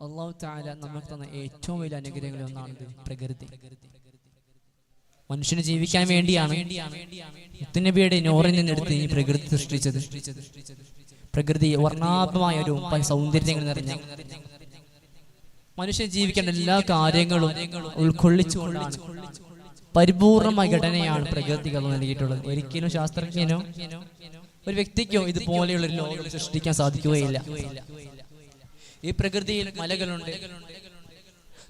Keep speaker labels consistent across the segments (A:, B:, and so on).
A: അല്ലാഹു തആല നമുക്ക് തന്ന ഏറ്റവും വലിയ അനുഗ്രഹങ്ങളിൽ ഒന്നാണ് പ്രകൃതി. മനുഷ്യന് ജീവിക്കാൻ വേണ്ടിയാണ് മുത്തുനബിയുടെ നോറിൽ നിന്നെടുത്ത് ഈ പ്രകൃതി സൃഷ്ടിച്ചത്. പ്രകൃതി വർണ്ണാഭമായ ഒരു സൗന്ദര്യങ്ങൾ നിറഞ്ഞ മനുഷ്യൻ ജീവിക്കേണ്ട എല്ലാ കാര്യങ്ങളും ഉൾക്കൊള്ളിച്ചുകൊണ്ടാണ് പരിപൂർണമായ ഘടനയാണ് പ്രകൃതിക്ക് നൽകിയിട്ടുള്ളത്. ഒരിക്കലും ശാസ്ത്രജ്ഞനോ ഒരു വ്യക്തിക്കോ ഇതുപോലെയുള്ള ഒരു ലോകം സൃഷ്ടിക്കാൻ സാധിക്കുകയില്ല. ഈ പ്രകൃതിയിൽ മലകളുണ്ട്,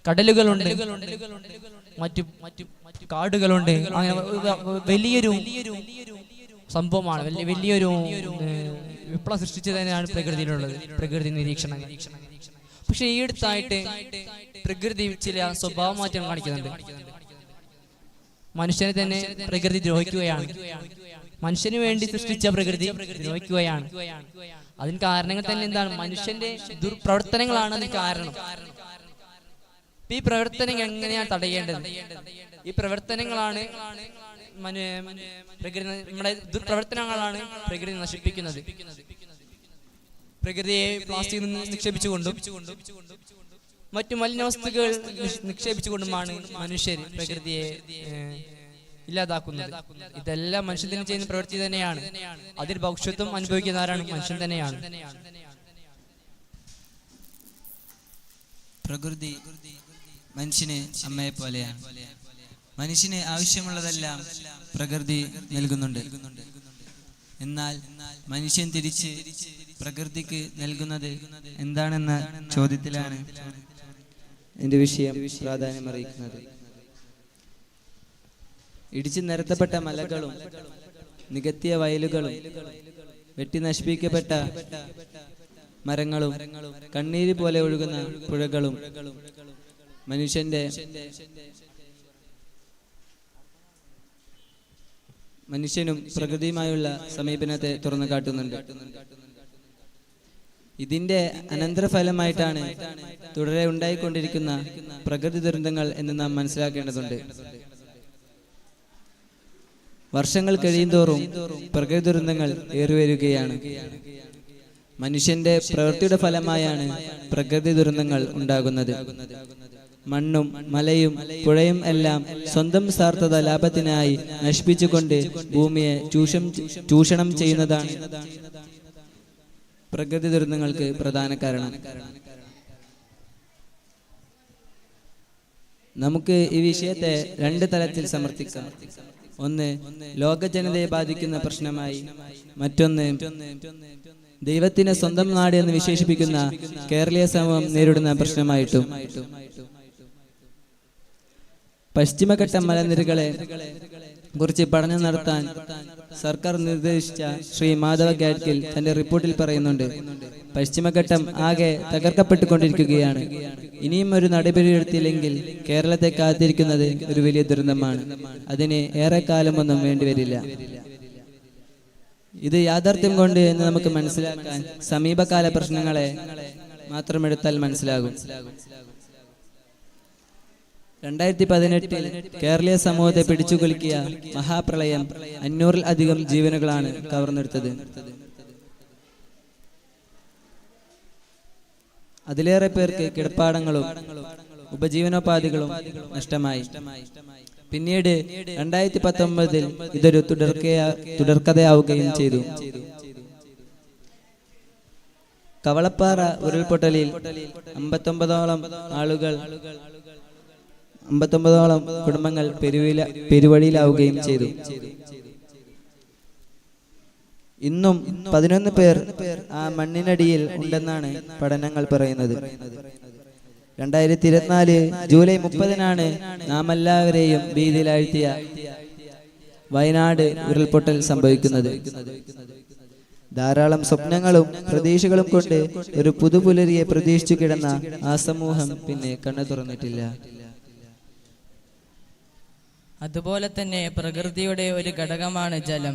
A: കടലുകളുണ്ട്, മറ്റു കാടുകളുണ്ട്. അങ്ങനെ വലിയൊരു സംഭവമാണ്, വലിയൊരു വിപ്ലവം സൃഷ്ടിച്ചു തന്നെയാണ് പ്രകൃതിയിലുള്ളത്, പ്രകൃതി നിരീക്ഷണങ്ങൾ. പക്ഷെ ഈ അടുത്തായിട്ട് പ്രകൃതി ചില സ്വഭാവ മാറ്റം കാണിക്കുന്നുണ്ട്. മനുഷ്യനെ തന്നെ പ്രകൃതി ദ്രോഹിക്കുകയാണ്. മനുഷ്യന് വേണ്ടി സൃഷ്ടിച്ച പ്രകൃതി ദ്രോഹിക്കുകയാണ്. അതിന് കാരണങ്ങൾ തന്നെ എന്താണ്? മനുഷ്യന്റെ ദുർപ്രവർത്തനങ്ങളാണ് അതിന് കാരണം. ഈ പ്രവർത്തനങ്ങൾ എങ്ങനെയാണ് തടയേണ്ടത്? ഈ പ്രവർത്തനങ്ങളാണ് പ്രകൃതി, നമ്മുടെ ദുർപ്രവർത്തനങ്ങളാണ് പ്രകൃതി നശിപ്പിക്കുന്നത്. പ്രകൃതിയെ പ്ലാസ്റ്റിക് നിക്ഷേപിച്ചുകൊണ്ടും മറ്റു മലിനവസ്തുക്കൾ നിക്ഷേപിച്ചുകൊണ്ടുമാണ് മനുഷ്യർ പ്രകൃതിയെ ഇല്ലാതാക്കുന്നത്. ഇതെല്ലാം മനുഷ്യൻ ചെയ്യുന്ന പ്രവൃത്തി തന്നെയാണ്. അതിൽ ഭവിഷ്യത്വം അനുഭവിക്കുന്ന ആരാണ്? മനുഷ്യൻ തന്നെയാണ്.
B: പ്രകൃതി മനുഷ്യന് അമ്മയെ പോലെയാണ്. മനുഷ്യന് ആവശ്യമുള്ളതെല്ലാം പ്രകൃതി നൽകുന്നുണ്ട്. എന്നാൽ മനുഷ്യൻ തിരിച്ച് പ്രകൃതിക്ക് നൽകുന്നത് എന്താണെന്ന ചോദ്യത്തിലാണ് എന്റെ വിഷയം പ്രാധാന്യം അറിയിക്കുന്നത്. ഇടിച്ചു നിരത്തപ്പെട്ട മലകളും നികത്തിയ വയലുകളും വെട്ടി നശിപ്പിക്കപ്പെട്ട മരങ്ങളും കണ്ണീര് പോലെ ഒഴുകുന്ന പുഴകളും മനുഷ്യനും പ്രകൃതിയുമായുള്ള സമീപനത്തെ തുറന്നു കാട്ടുന്നുണ്ട്. ഇതിന്റെ അനന്തരഫലമായിട്ടാണ് തുടരെ ഉണ്ടായിക്കൊണ്ടിരിക്കുന്ന പ്രകൃതി ദുരന്തങ്ങൾ എന്ന് നാം മനസ്സിലാക്കേണ്ടതുണ്ട്. വർഷങ്ങൾ കഴിയുന്തോറും പ്രകൃതി ദുരന്തങ്ങൾ ഏറിവരികയാണ്. മനുഷ്യന്റെ പ്രവൃത്തിയുടെ ഫലമായാണ് പ്രകൃതി ദുരന്തങ്ങൾ ഉണ്ടാകുന്നത്. മണ്ണും മലയും പുഴയും എല്ലാം സ്വന്തം സ്വാർത്ഥത ലാഭത്തിനായി നശിപ്പിച്ചുകൊണ്ട് ഭൂമിയെ ചൂഷണം ചെയ്യുന്നതാണ് പ്രകൃതി ദുരന്തങ്ങൾക്ക് പ്രധാന കാരണം. നമുക്ക് ഈ വിഷയത്തെ രണ്ട് തലത്തിൽ സമർത്ഥിക്കാം. ഒന്ന് ലോക ജനതയെ ബാധിക്കുന്ന പ്രശ്നമായി, മറ്റൊന്ന് ദൈവത്തിനെ സ്വന്തം നാട് എന്ന് വിശേഷിപ്പിക്കുന്ന കേരളീയ സമൂഹം നേരിടുന്ന പ്രശ്നമായിട്ടും. പശ്ചിമഘട്ട മലനിരകളെ കുറിച്ച് പഠനം നടത്താൻ സർക്കാർ നിർദ്ദേശിച്ച ശ്രീ മാധവ ഗാഡ്ഗിൽ തന്റെ റിപ്പോർട്ടിൽ പറയുന്നുണ്ട്, പശ്ചിമഘട്ടം ആകെ തകർക്കപ്പെട്ടുകൊണ്ടിരിക്കുകയാണ്. ഇനിയും ഒരു നടപടിയെടുത്തില്ലെങ്കിൽ കേരളത്തെ കാത്തിരിക്കുന്നത് ഒരു വലിയ ദുരന്തമാണ്. അതിന് ഏറെക്കാലമൊന്നും വേണ്ടിവരില്ല. ഇത് യാഥാർത്ഥ്യം കൊണ്ട് എന്ന് നമുക്ക് മനസ്സിലാക്കാൻ സമീപകാല പ്രശ്നങ്ങളെ മാത്രമെടുത്താൽ മനസ്സിലാകും. 2018 കേരളീയ സമൂഹത്തെ പിടിച്ചുകുലുക്കിയ മഹാപ്രളയം 500-ൽ അധികം ജീവനുകളാണ് കവർന്നെടുത്തത്. അതിലേറെ പേർക്ക് കിടപ്പാടങ്ങളും ഉപജീവനോപാധികളും നഷ്ടമായി. പിന്നീട് 2019 ഇതൊരു തുടർക്കഥയാവുകയും ചെയ്തു. കവളപ്പാറ ഉരുൾപൊട്ടലിൽ 59ഓളം കുടുംബങ്ങൾ പെരുവഴിയിലാവുകയും ചെയ്തു. ഇന്നും 11 പേർ ആ മണ്ണിനടിയിൽ ഉണ്ടെന്നാണ് പഠനങ്ങൾ പറയുന്നത്. 2024 ജൂലൈ 30-നാണ് നാം എല്ലാവരെയും ഭീതിയിലാഴ്ത്തിയ വയനാട് ഉരുൾപൊട്ടൽ സംഭവിക്കുന്നത്. ധാരാളം സ്വപ്നങ്ങളും പ്രതീക്ഷകളും കൊണ്ട് ഒരു പുതുപുലരിയെ പ്രതീക്ഷിച്ചു കിടന്ന ആ സമൂഹം പിന്നെ കണ്ണു തുറന്നിട്ടില്ല.
C: അതുപോലെ തന്നെ പ്രകൃതിയുടെ ഒരു ഘടകമാണ് ജലം.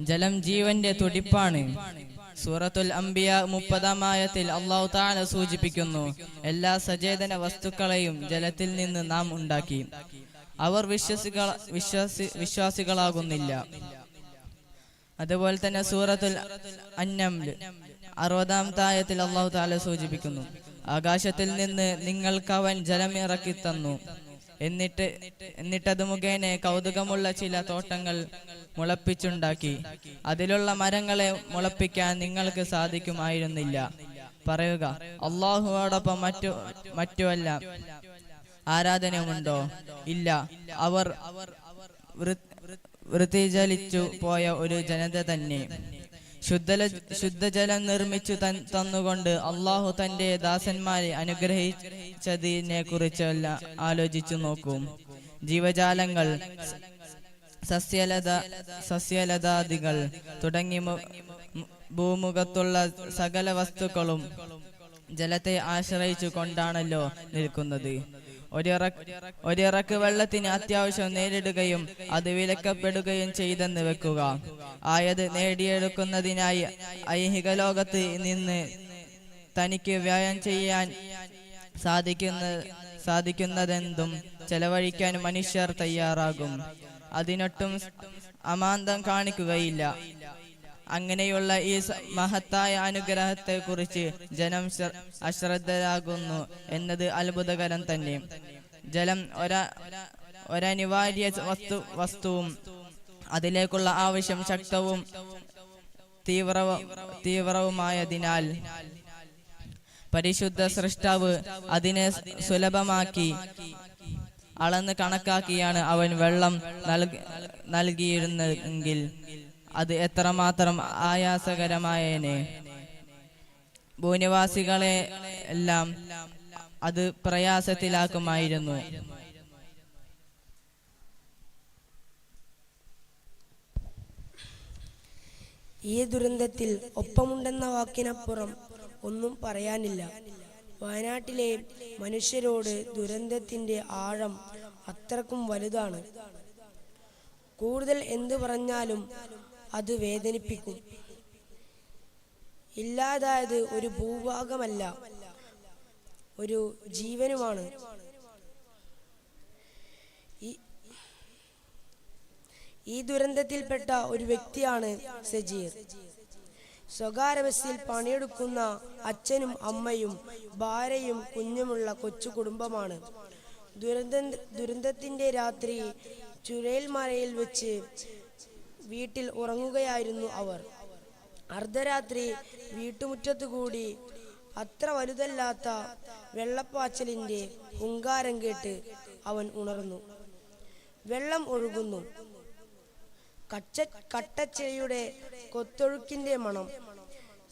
C: ജലം ജീവന്റെ തുടിപ്പാണ്. സൂറത്തുൽ അംബിയ 30-ാം ആയത്തിൽ അല്ലാഹു തആല സൂചിപ്പിക്കുന്നു, എല്ലാ സചേതന വസ്തുക്കളെയും ജലത്തിൽ നിന്ന് നാം ഉണ്ടാക്കി. അവർ വിശ്വാസികളാകുന്നില്ല. അതുപോലെ തന്നെ സൂറത്തുൽ അന്നംൽ 60-ാമത്തെ ആയത്തിൽ അല്ലാഹു തആല സൂചിപ്പിക്കുന്നു, ആകാശത്തിൽ നിന്ന് നിങ്ങൾക്കവൻ ജലമിറക്കി തന്നു. എന്നിട്ടത് മുഖേന കൗതുകമുള്ള ചില തോട്ടങ്ങൾ മുളപ്പിച്ചുണ്ടാക്കി. അതിലുള്ള മരങ്ങളെ മുളപ്പിക്കാൻ നിങ്ങൾക്ക് സാധിക്കുമായിരുന്നില്ല. പറയുക, അല്ലാഹുവോടൊപ്പം മറ്റു വല്ല ആരാധനയുമുണ്ടോ? ഇല്ല. അവർ വൃത്തിചലിച്ചു പോയ ഒരു ജനത തന്നെ. ശുദ്ധജലം നിർമ്മിച്ചു തന്നുകൊണ്ട് അള്ളാഹു തന്റെ ദാസന്മാരെ അനുഗ്രഹിച്ചതിനെ കുറിച്ചല്ല ആലോചിച്ചു നോക്കും. ജീവജാലങ്ങൾ, സസ്യലതാദികൾ തുടങ്ങി ഭൂമുഖത്തുള്ള സകല വസ്തുക്കളും ജലത്തെ ആശ്രയിച്ചു കൊണ്ടാണല്ലോ നിൽക്കുന്നത്. ഒരിറക്ക് വെള്ളത്തിന് അത്യാവശ്യം നേരിടുകയും അത് വിലക്കപ്പെടുകയും ചെയ്തെന്ന് വെക്കുക. ആയത് നേടിയെടുക്കുന്നതിനായി ഐഹിക ലോകത്ത് നിന്ന് തനിക്ക് വ്യായാമം ചെയ്യാൻ സാധിക്കുന്നതെന്തും ചെലവഴിക്കാൻ മനുഷ്യർ തയ്യാറാകും. അതിനൊട്ടും അമാന്തം കാണിക്കുകയില്ല. അങ്ങനെയുള്ള ഈ മഹത്തായ അനുഗ്രഹത്തെ കുറിച്ച് ജനം അശ്രദ്ധരാകുന്നു എന്നത് അത്ഭുതകരം തന്നെ. ജലം ഒരനിവാര്യ വസ്തുവും അതിലേക്കുള്ള ആവശ്യം ശക്തവും തീവ്രവുമായതിനാൽ പരിശുദ്ധ സൃഷ്ടാവ് അതിനെ സുലഭമാക്കി അളന്ന് കണക്കാക്കിയാണ് അവൻ വെള്ളം നൽകിയിരുന്നെങ്കിൽ അത് എത്രമാത്രം ആയാസകരമായേനെ. ഭൂനിവാസികളെ എല്ലാം അത് പ്രയാസത്തിലാക്കുമായിരുന്നു.
D: ഈ ദുരന്തത്തിൽ ഒപ്പമുണ്ടെന്ന വാക്കിനപ്പുറം ഒന്നും പറയാനില്ല. വയനാട്ടിലെ മനുഷ്യരോട് ദുരന്തത്തിന്റെ ആഴം അത്രക്കും വലുതാണ്. കൂടുതൽ എന്ത് പറഞ്ഞാലും അത് വേദനിപ്പിക്കും. ഇല്ലാതായത് ഒരു ഭൂഭാഗമല്ല, ഒരു ജീവനുമാണ്. ഈ ദുരന്തത്തിൽപ്പെട്ട ഒരു വ്യക്തിയാണ് സജീർ. സ്വകാര്യ ബസ്സിൽ പണിയെടുക്കുന്ന അച്ഛനും അമ്മയും ഭാര്യയും കുഞ്ഞുമുള്ള കൊച്ചു കുടുംബമാണ്. ദുരന്തത്തിന്റെ രാത്രി ചുരൽമലയിൽ വെച്ച് വീട്ടിൽ ഉറങ്ങുകയായിരുന്നു അവർ. അർദ്ധരാത്രി വീട്ടുമുറ്റത്തുകൂടി അത്ര വലുതല്ലാത്ത വെള്ളപ്പാച്ചലിന്റെ ഹുങ്കാരം കേട്ട് അവൻ ഉണർന്നു. വെള്ളം ഒഴുകുന്നു. കട്ടച്ചെടിയുടെ കൊത്തൊഴുക്കിന്റെ മണം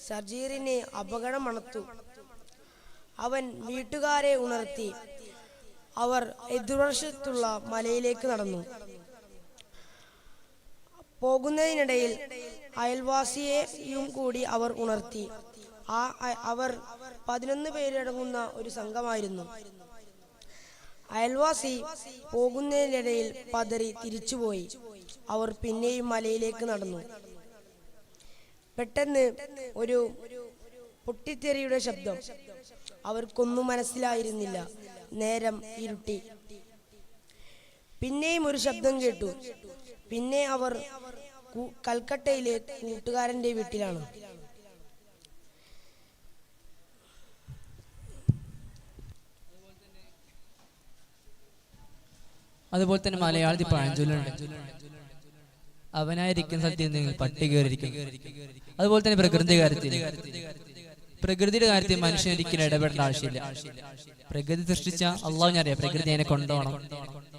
D: സജീറിനെ അപകടമണത്തു. അവൻ വീട്ടുകാരെ ഉണർത്തി. അവർ എതിർവശത്തുള്ള മലയിലേക്ക് നടന്നു. പോകുന്നതിനിടയിൽ അയൽവാസിയെയും കൂടി അവർ ഉണർത്തി. അവർ 11 പേരടങ്ങുന്ന ഒരു സംഘമായിരുന്നു. അയൽവാസി പോകുന്നതിനിടയിൽ പതറി തിരിച്ചുപോയി. അവർ പിന്നെയും മലയിലേക്ക് നടന്നു. പെട്ടെന്ന് ഒരു പൊട്ടിത്തെറിയുടെ ശബ്ദം. അവർക്കൊന്നും മനസ്സിലായിരുന്നില്ല. നേരം ഇരുട്ടി. പിന്നെയും ഒരു ശബ്ദം കേട്ടു. പിന്നെ അവർ കൽക്കട്ടയിലെ കൂട്ടുകാരന്റെ വീട്ടിലാണ്.
A: അതുപോലെ തന്നെ മലയാളത്തിൽ പഴഞ്ചൊല്ലുണ്ട്, അവനായിരിക്കും സത്യം നിങ്ങൾ പട്ടി കയറിയിരിക്കും. അതുപോലെ തന്നെ പ്രകൃതിയുടെ കാര്യത്തിൽ മനുഷ്യൻ ഒരിക്കലും ഇടപെടേണ്ട ആവശ്യമില്ല. പ്രകൃതി സൃഷ്ടിച്ച അള്ളാഹുവിനറിയാം പ്രകൃതി അതിനെ കൊണ്ടുപോകണം.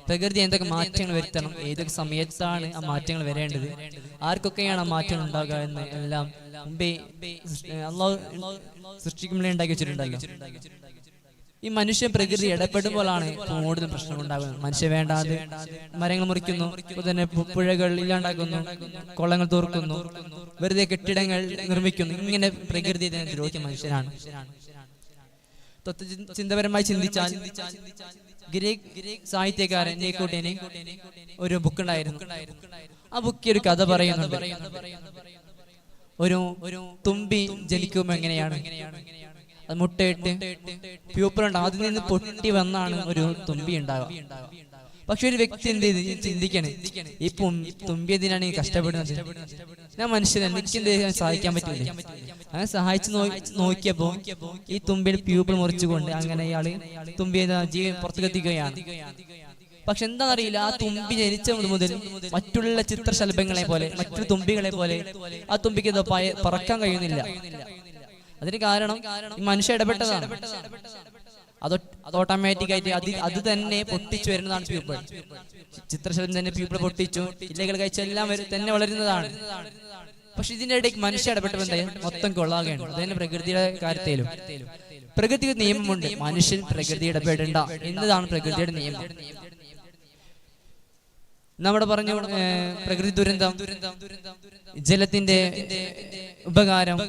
A: പ്രകൃതി എന്തൊക്കെ മാറ്റങ്ങൾ വരുത്തണം, ഏതൊക്കെ സമയത്താണ് ആ മാറ്റങ്ങൾ വരേണ്ടത്, ആർക്കൊക്കെയാണ് ആ മാറ്റങ്ങൾ ഉണ്ടാകുക എന്ന് എല്ലാം മുമ്പേ അള്ളാഹു സൃഷ്ടിക്കുമ്പോഴേ ഉണ്ടാക്കി വെച്ചിട്ടുണ്ടല്ലോ. ഈ മനുഷ്യൻ പ്രകൃതി ഇടപെടുമ്പോഴാണ് കൂടുതൽ പ്രശ്നം ഉണ്ടാകുന്നത്. മനുഷ്യൻ വേണ്ടാതെ മരങ്ങൾ മുറിക്കുന്നു, തന്നെ പുഴകൾ ഇല്ലാണ്ടാക്കുന്നു, കൊള്ളങ്ങൾ തോർക്കുന്നു, വെറുതെ കെട്ടിടങ്ങൾ നിർമ്മിക്കുന്നു. ഇങ്ങനെ പ്രകൃതി ദ്രോഹിക്കുന്ന മനുഷ്യനാണ്. ചിന്തപരമായി ചിന്തിച്ചാൽ ഗ്രീക്ക് സാഹിത്യകാരൻ നീക്കോട്ടിന് ഒരു ബുക്ക് ഉണ്ടായിരുന്നു. ആ ബുക്കിൽ ഒരു കഥ പറയുന്നുണ്ട്. ഒരു തുമ്പി ജനിക്കുമ്പോ എങ്ങനെയാണ്, അത് മുട്ടയിട്ട് പ്യൂപ്പറുണ്ടാവും. അതിൽ നിന്ന് പൊട്ടി വന്നാണ് ഒരു തുമ്പി ഉണ്ടാവുക. പക്ഷെ ഒരു വ്യക്തി എന്ത് ചെയ്ത് ചിന്തിക്കണേ, ഈ തുമ്പി എന്തിനാണ് ഈ കഷ്ടപ്പെടുന്നത്, ഞാൻ മനുഷ്യനാണ്, എനിക്ക് എന്ത് സഹായിക്കാൻ പറ്റില്ല. അങ്ങനെ സഹായിച്ചു നോക്കിയപ്പോ ഈ തുമ്പിയുടെ പ്യൂപ്പിൾ മുറിച്ചുകൊണ്ട് അങ്ങനെ ഇയാള് തുമ്പിയെ ജീവൻ പുറത്തുകെത്തിക്കുകയാണ്. പക്ഷെ എന്താണെന്നറിയില്ല, ആ തുമ്പി ജനിച്ച മുതൽ മറ്റുള്ള ചിത്രശലഭങ്ങളെ പോലെ, മറ്റു തുമ്പികളെ പോലെ ആ തുമ്പിക്ക് പറക്കാൻ കഴിയുന്നില്ല. അതിന് കാരണം ഈ മനുഷ്യ ഇടപെട്ടതാണ്. അത് ഓട്ടോമാറ്റിക് ആയിട്ട് അത് തന്നെ പൊട്ടിച്ചു വരുന്നതാണ് പ്യൂപ്പിൾ. ചിത്രശലഭം തന്നെ പ്യൂപ്പിൾ പൊട്ടിച്ചു, ഇലകൾ കഴിച്ചെല്ലാം തന്നെ വളരുന്നതാണ്. പക്ഷെ ഇതിന്റെ ഇടയ്ക്ക് മനുഷ്യ ഇടപെട്ടപ്പോൾ എന്തായാലും മൊത്തം കൊള്ളാകുകയാണ്. അത് തന്നെ പ്രകൃതിയുടെ കാര്യത്തിലും. പ്രകൃതിക്ക് നിയമമുണ്ട്, മനുഷ്യൻ പ്രകൃതി ഇടപെടേണ്ട എന്നതാണ് പ്രകൃതിയുടെ നിയമം. നമ്മുടെ പറഞ്ഞു പ്രകൃതി ദുരന്തം, ജലത്തിന്റെ ഉപകാരം,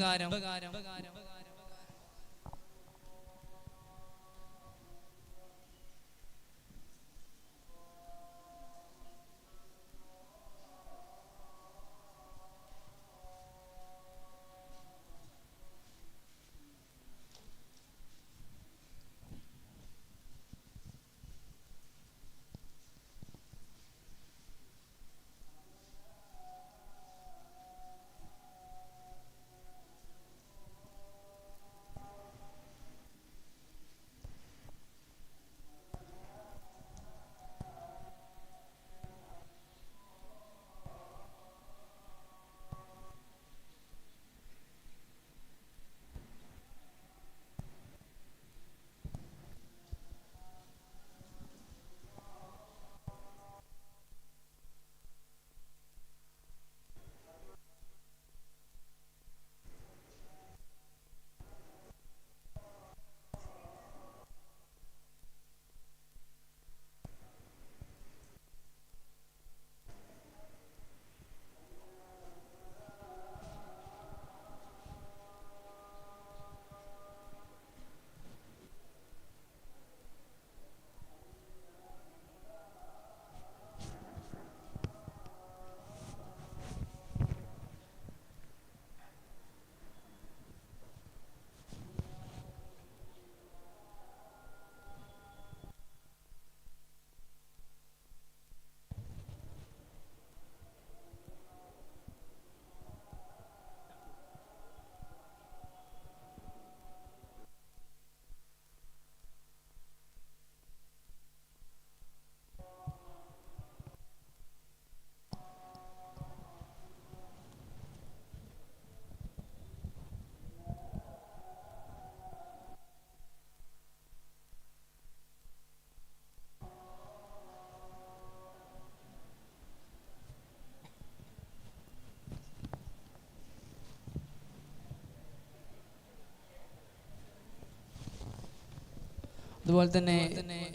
A: അതുപോലെ തന്നെ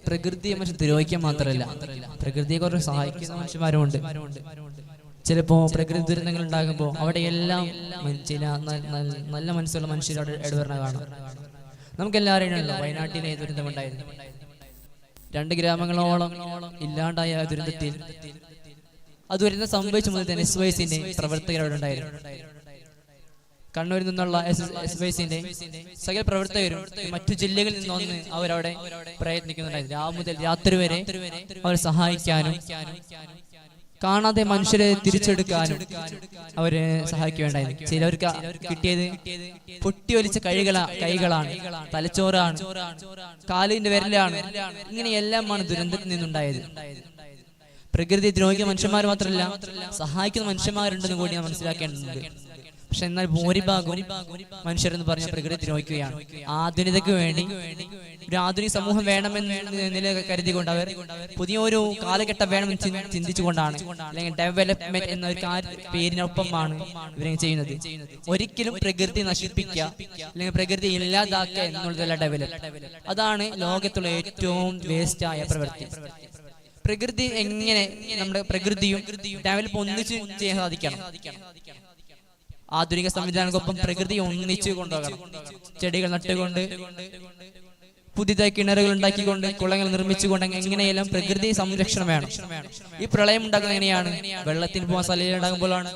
A: പ്രകൃതിയെ മനുഷ്യൻ ദ്രോഹിക്കാൻ മാത്രമല്ല, പ്രകൃതിയെ കുറിച്ച് സഹായിക്കുന്ന മനുഷ്യന്മാരുമുണ്ട്. ചിലപ്പോ പ്രകൃതി ദുരന്തങ്ങൾ ഉണ്ടാകുമ്പോൾ അവിടെയെല്ലാം ചില നല്ല മനസ്സുള്ള മനുഷ്യരോട് ഇടപെടണ കാണാം. നമുക്കെല്ലാവരും ഉണ്ടല്ലോ, വയനാട്ടിലെ ദുരന്തമുണ്ടായിരുന്നു. 2 ഗ്രാമങ്ങളോളം ഇല്ലാണ്ടായ ദുരന്തത്തിൽ ആ ദുരന്തം സംഭവിച്ച മുതൽ തന്നെ SYSന്റെ പ്രവർത്തകർ അവിടെ ഉണ്ടായിരുന്നു. കണ്ണൂരിൽ നിന്നുള്ള SYSന്റെ സകല പ്രവർത്തകരും മറ്റു ജില്ലകളിൽ നിന്നൊന്ന് അവരവിടെ പ്രയത്നിക്കുന്നുണ്ടായിരുന്നു. രാവിലെ മുതൽ രാത്രി വരെ അവർ സഹായിക്കാനും കാണാതെ മനുഷ്യരെ തിരിച്ചെടുക്കാനും അവരെ സഹായിക്കുകയുണ്ടായിരുന്നു. ചിലവർക്ക് കിട്ടിയത് പൊട്ടിയൊലിച്ച കൈകളാണ്, തലച്ചോറാണ്, കാലിന്റെ വിരലാണ്. ഇങ്ങനെയെല്ലാമാണ് ദുരന്തത്തിൽ നിന്നുണ്ടായത്. പ്രകൃതി ദ്രോഹിക്കുന്ന മനുഷ്യന്മാർ മാത്രമല്ല, സഹായിക്കുന്ന മനുഷ്യന്മാരുണ്ടെന്ന് കൂടി നാം മനസ്സിലാക്കേണ്ടതുണ്ട്. പക്ഷെ എന്നാൽ ഭൂരിഭാഗവും മനുഷ്യരെന്ന് പറഞ്ഞ പ്രകൃതി ദ്രോഹിക്കുകയാണ്. ആധുനികതയ്ക്ക് വേണ്ടി ഒരു ആധുനിക സമൂഹം വേണമെന്ന് നില കരുതിക്കൊണ്ട് അവർ പുതിയൊരു കാലഘട്ടം വേണമെന്ന് ചിന്തിച്ചുകൊണ്ടാണ്, അല്ലെങ്കിൽ ഡെവലപ്മെന്റ് എന്ന ഒരു പേരിനൊപ്പമാണ് ഇവരെ ചെയ്യുന്നത്. ഒരിക്കലും പ്രകൃതി നശിപ്പിക്കുക അല്ലെങ്കിൽ പ്രകൃതി ഇല്ലാതാക്കുക എന്നുള്ളതല്ല ഡെവലപ്പ്. അതാണ് ലോകത്തുള്ള ഏറ്റവും വേസ്റ്റ് ആയ പ്രവൃത്തി. പ്രകൃതി എങ്ങനെ നമ്മുടെ പ്രകൃതിയും ഡെവലപ്പ് ഒന്നിച്ച് ചെയ്യാൻ സാധിക്കണം. ആധുനിക സംവിധാനങ്ങൾക്കൊപ്പം പ്രകൃതി ഒന്നിച്ചു കൊണ്ടുപോകണം. ചെടികൾ നട്ടുകൊണ്ട്, പുതിയതായി കിണറുകൾ ഉണ്ടാക്കിക്കൊണ്ട്, കുളങ്ങൾ നിർമ്മിച്ചുകൊണ്ട്, എങ്ങനെയെല്ലാം പ്രകൃതി സംരക്ഷണം വേണം. ഈ പ്രളയം ഉണ്ടാക്കുന്നത് എങ്ങനെയാണ്? വെള്ളത്തിന് പോകാൻ സ്ഥലം ഉണ്ടാകുമ്പോഴാണ്.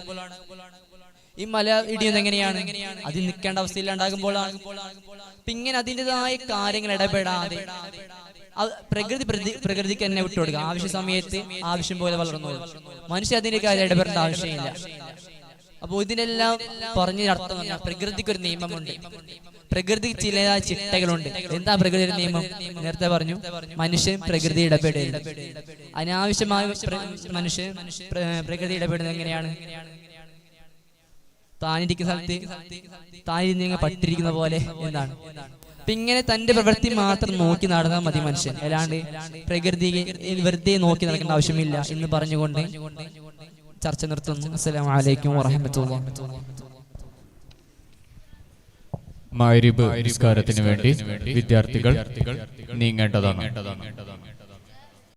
A: ഈ മല ഇടിയുന്നത് എങ്ങനെയാണ്? അതിൽ നിൽക്കേണ്ട അവസ്ഥയിൽ ഉണ്ടാകുമ്പോഴാണ്. ഇങ്ങനെ അതിൻ്റെതായ കാര്യങ്ങൾ ഇടപെടാതെ പ്രകൃതിക്ക് തന്നെ വിട്ടുകൊടുക്കുക. ആവശ്യ സമയത്ത് ആവശ്യം പോലെ വളർന്നോളും. മനുഷ്യ അതിന്റെ കാര്യം ഇടപെടേണ്ട ആവശ്യമില്ല. അപ്പോൾ ഇതിനെല്ലാം പറഞ്ഞതിനർത്ഥം പറഞ്ഞാൽ പ്രകൃതിക്ക് ഒരു നിയമമുണ്ട്, പ്രകൃതിക്ക് ചില ചിട്ടകളുണ്ട്. എന്താ പ്രകൃതിയുടെ നിയമം? നേരത്തെ പറഞ്ഞു, മനുഷ്യൻ പ്രകൃതി ഇടപെടരുത്. അനാവശ്യമായ മനുഷ്യൻ പ്രകൃതി ഇടപെടുന്നത് എങ്ങനെയാണ്? താനിരിക്കുന്ന സ്ഥലത്ത് താനിരുന്ന് പട്ടിരിക്കുന്ന പോലെ എന്നാണ്. അപ്പൊ ഇങ്ങനെ തന്റെ പ്രവൃത്തി മാത്രം നോക്കി നടന്നാൽ മതി മനുഷ്യൻ, അല്ലാണ്ട് പ്രകൃതിയെ വെറുതെ നോക്കി നടക്കേണ്ട ആവശ്യമില്ല എന്ന് പറഞ്ഞുകൊണ്ട് ചർച്ച നിർത്തുന്നു. അസ്സലാമു അലൈക്കും വറഹ്മത്തുള്ളാഹി.
E: മഗ്‌രിബ് നിസ്കാരത്തിന് വേണ്ടി വിദ്യാർത്ഥികൾ നീങ്ങേണ്ടതാണ്.